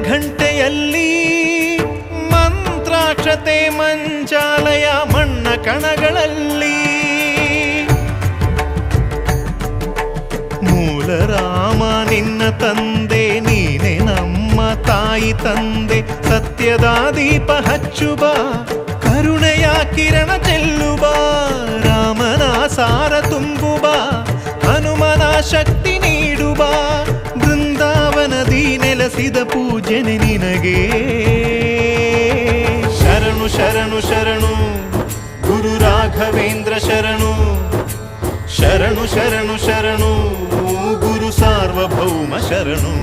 ಘಂಟೆಯಲ್ಲಿ ಮಂತ್ರಾಕ್ಷತೆ ಮಂಚಾಲಯ ಮಣ್ಣ ಕಣಗಳಲ್ಲಿ ಮೂಲ ರಾಮ ನಿನ್ನ ತಂದೆ ನೀನೆ ನಮ್ಮ ತಾಯಿ ತಂದೆ ಸತ್ಯದ ದೀಪ ಹಚ್ಚುವ ಕರುಣೆಯ ಕಿರಣ ಚೆಲ್ಲುವ ರಾಮನ ಸಾರ ತುಂಬುವ ಹನುಮನ ಶಕ್ತಿ ನೀಡುವ ಬೃಂದಾವನದಿ ನೆಲೆಸಿದ ಪೂಜನೆ ನಿನಗೆ ಶರಣು ಶರಣು ಶರಣು ಗುರು ರಾಘವೇಂದ್ರ ಶರಣು ಶರಣು ಶರಣು ಶರಣು ಗುರು ಸಾರ್ವಭೌಮ ಶರಣು.